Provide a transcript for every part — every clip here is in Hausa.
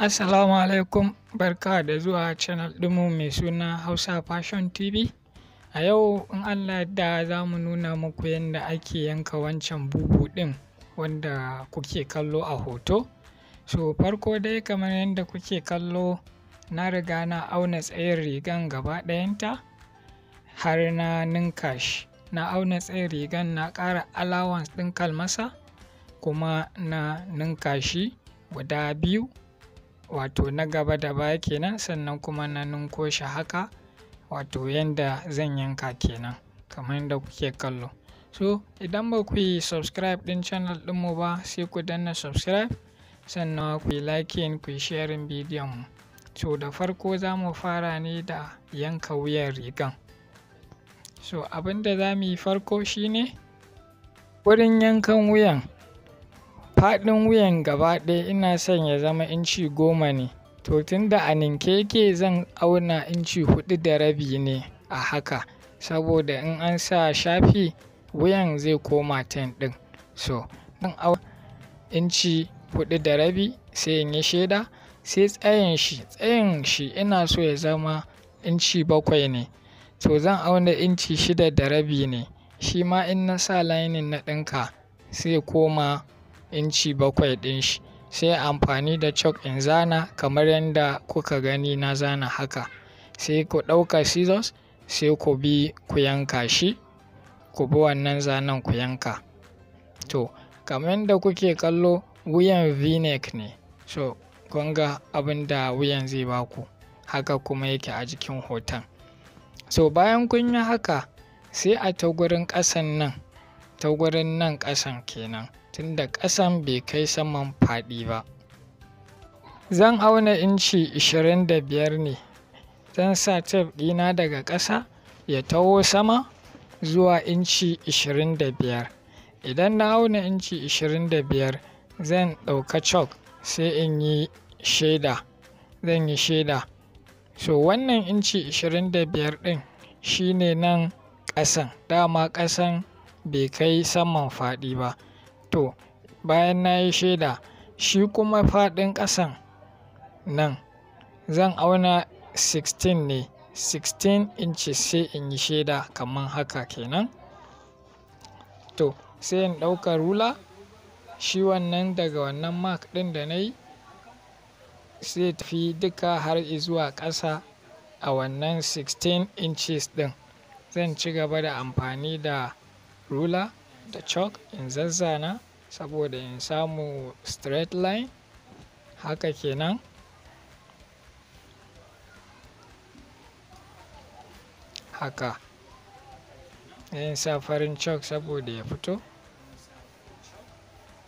Assalamu alaikum, barka da zuwa channel ɗinmu mai suna Hausa Fashion TV. A yau in Allah yadda za mu nuna muku yadda ake yanka wancan bubu ɗin wanda kuke kallo a hoto. So farko dai kamar yadda kuke kallo na riga na auna tsayin rigan gaba ɗayanta har na ninka shi. Na auna tsayin rigan na ƙara allowance ɗin kalmasa kuma na ninka shi guda biyu. Wato na gaba da baya kenan, sannan kuma na ninko shi haka wato yanda zan yanka kenan kamar yadda kuke kallo. So idan ba ku yi subscribe ɗin channel ɗinmu ba sai ku danna subscribe, sannan ku yi liking, ku yi sharing bidiyon mu. So da farko za mu fara ne da yanka wuyan rigan. So abin da za mu yi farko shine wurin yankan wuyan. Faɗin wuyan gaba ɗaya ina son ya zama inci 10 ne. To tunda a ninke yake zan auna inci 4.5 ne a haka. Saboda in an sa shafi wuyan zai koma 10 ɗin. So zan auna inci 4.5 sai in yi shaida. Sai tsayin shi ina so ya zama inci 7 ne. To zan auna inci 6.5 ne. Shi ma in na sa lining na ɗinka sai koma inci 7 ɗin shi. Sai amfani da chalk in zana kamar yadda kuka gani na zana haka. Sai ku ɗauka scissors sai ku bi ku yanka shi. Ku bi wannan zanen ku yanka. To kamar yadda kuke kallo wuyan v-neck ne. So kun ga abin da wuyan zai baku. Haka kuma yake a jikin hoton. So bayan kun yi haka sai a ta gurin ƙasan nan. Ta gurin nan ƙasan kenan. Tunda ƙasan bai kai saman faɗi ba. Zan auna inci 25 ne. Zan sa tape ɗina daga ƙasa ya taho sama zuwa inci 25. Idan na auna inci 25 zan ɗauka chalk sai in yi shaida. Zan yi shaida. So wannan inci 25 ɗin shine nan ƙasan. Dama ƙasan bai kai saman faɗi ba. To bayan na yi shaida shi kuma faɗin ƙasan nan zan auna 16 ne. 16 inches sai in yi shaida kamar haka kenan. To sai in ɗauka rula shi wannan daga wannan mark ɗin da na yi sai tafi duka har izuwa ƙasa a wannan 16 inches ɗin. Zan ci gaba da amfani da rula da chalk in zazzana saboda in samu straight line haka kenan. Haka in sa farin chalk saboda ya fito.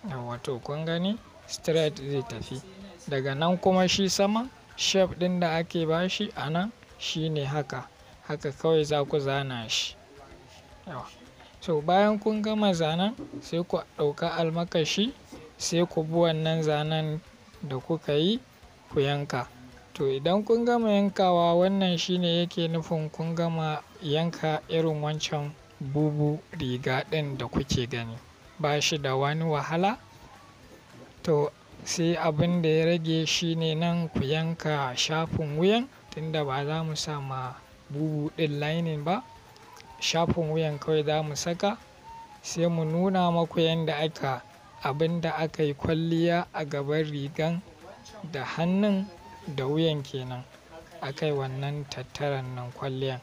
Wato kun gani straight zai tafi. Daga nan kuma shi sama shape ɗin da ake bashi a nan shine haka. Haka kawai za ku zana shi. So bayan kun gama zanen sai ku ɗauka almakashi sai ku bi wannan zanen da kuka yi ku yanka. To idan kun gama yankawa wannan shine yake nufin kun gama yanka irin wancan bubu riga ɗin da kuke gani. Ba shi da wani wahala. To sai abin da ya rage shine nan ku yanka shafin wuyan tunda ba za mu sa ma bubu ɗin lining ba. Shafin wuyan kawai za mu saka sai mu nuna maku yadda abin da aka yi kwalliya a gaban rigan da hannun da wuyan kenan. Aka yi wannan tattaran nan kwalliyan.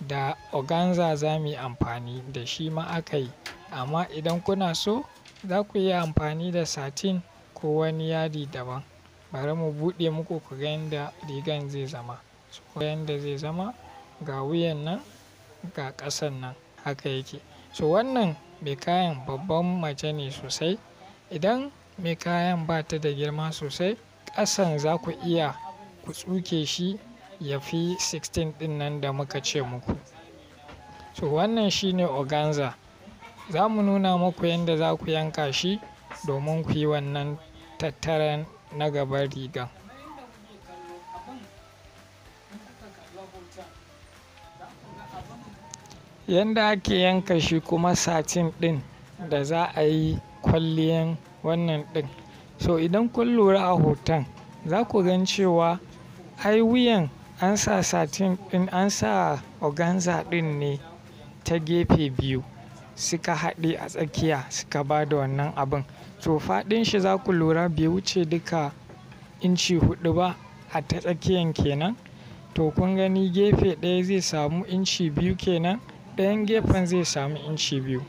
Da organza za mu yi amfani da shi ma aka yi. Amma idan kuna so za ku iya amfani da satin ko wani yadi daban. Bari mu buɗe muku ku ga yadda rigan zai zama. So yadda zai zama ga wuyan nan ga ƙasan nan haka yake. So wannan mai kayan babban mace ne sosai. Idan mai kayan ba ta da girma sosai ƙasan za ku iya ku tsuke shi ya fi 16 ɗin nan da muka ce muku. So wannan shine organza. Za mu nuna muku yadda za ku yanka shi domin ku yi wannan tattaran na gaban rigan. Yanda ake yanka shi kuma satin ɗin da za a yi kwalliyan wannan ɗin. So idan kun lura a hoton za ku gan cewa ai wuyan an sa satin ɗin, an sa organza ɗin ne ta gefe biyu suka haɗe a tsakiya suka ba da wannan abin. To faɗin shi za ku lura bai wuce duka inci 4 ba a ta tsakiyan kenan. To kun gani gefe ɗaya zai samu inci 2 kenan, ɗayan gefen zai samu inci 2.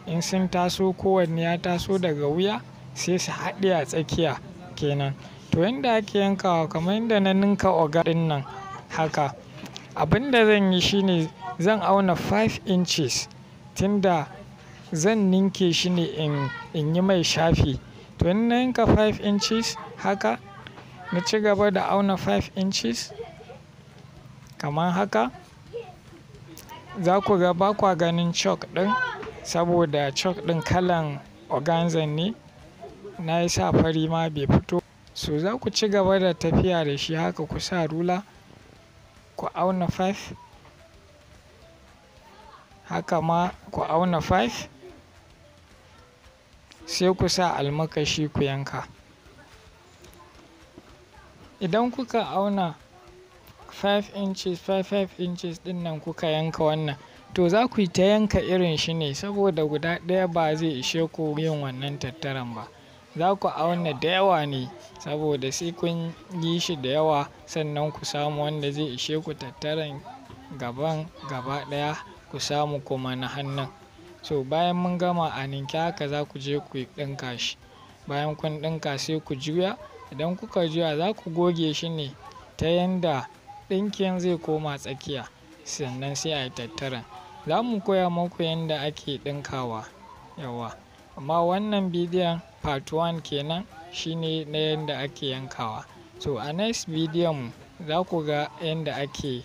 In sun taso kowanne ya taso daga wuya sai su haɗe a tsakiya kenan. To yanda ake yankawa kamar yadda na ninka organ ɗin nan haka. Abin da zan yi shine zan auna 5 inches tunda zan ninke shi ne in yi mai shafi. To in na yanka 5 inches haka, na ci gaba da auna 5 inches kamar haka. Za ku ga ba kwa ganin chalk ɗin saboda chalk ɗin kalan organza ne. Na yi sa fari ma bai fito. So za ku ci gaba da tafiya da shi haka, ku sa rula ku auna 5. Haka ma ku auna 5 sai ku sa almakashi ku yanka. Idan kuka auna 5 inches 5 inches ɗin nan kuka yanka wannan, to za ku yi ta yanka irin shi ne saboda guda ɗaya ba zai ishe ku yin wannan tattaran ba. Za ku auna da yawa ne saboda sai kun yi shi da yawa sannan ku samu wanda zai ishe ku tattaran gaban gaba ɗaya, ku samu kuma na hannun. So bayan mun gama a ninke haka za ku je ku ɗinka shi. Bayan kun ɗinka sai ku juya. Idan kuka juya za ku goge shi ne ta yanda ɗinkin zai koma tsakiya sannan sai a yi tattaran. Za mu koya muku yanda ake ɗinkawa yawa. Amma wannan bidiyon part 1 kenan, shine na yanda ake yankawa. So a next bidiyon mu za ku ga yanda ake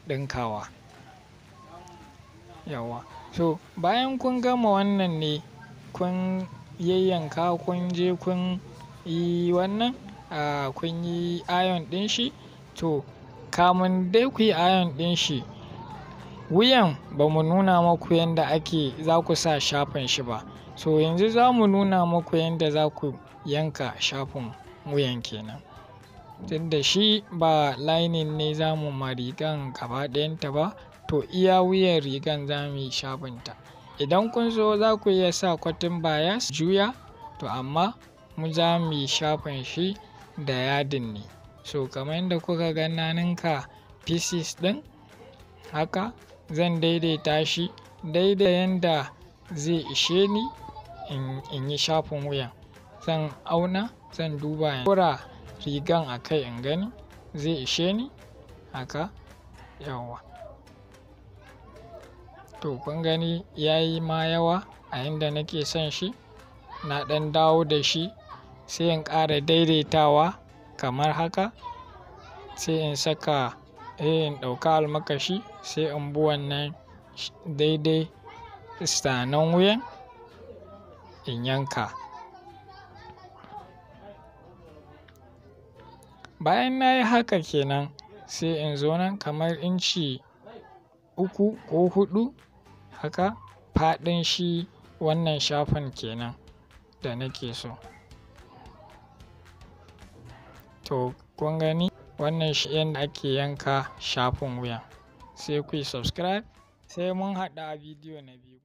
ɗinkawa yawa. So bayan kun gama wannan ne, kun yayyanka kun je kun yi wannan, kun yi iron ɗin shi. To kamun dai ku yi iron ɗin shi, wuyan ba mu nuna muku yanda ake za ku sa shafin shi ba. So yanzu za mu nuna muku yanda za ku yanka shafin wuyan kenan. Tunda shi ba lining ne za mu ma rigan gaba ɗayanta ba, to iya wuyan rigan za mu yi shafinta. Idan kun so za ku iya sa cotton bias juya, to amma mu za mu yi shafin shi da yadin ne. So kamar yadda kuka ga na ninka pieces ɗin haka, zan daidaita shi daidai yanda zai ishe ni in yi shafin wuyan. Zan auna, zan duba in ɗora rigan a kai in gani zai ishe ni haka yawa. To kun gani ya yi ma yawa a yanda nake son shi. Na ɗan dawo da shi sai in ƙara daidaitawa kamar haka. Sai in saka, in ɗauka almakashi sai in bi wannan daidai zanen wuyan in yanka. Bayan na yi haka kenan sai in zo nan kamar inci 3 ko 4 haka faɗin shi wannan shafin kenan da nake so. To kun gani wannan shi yanda ake yanka shafin wuya. Sai ku yi subscribe, sai mun haɗu a bidiyo na biyu.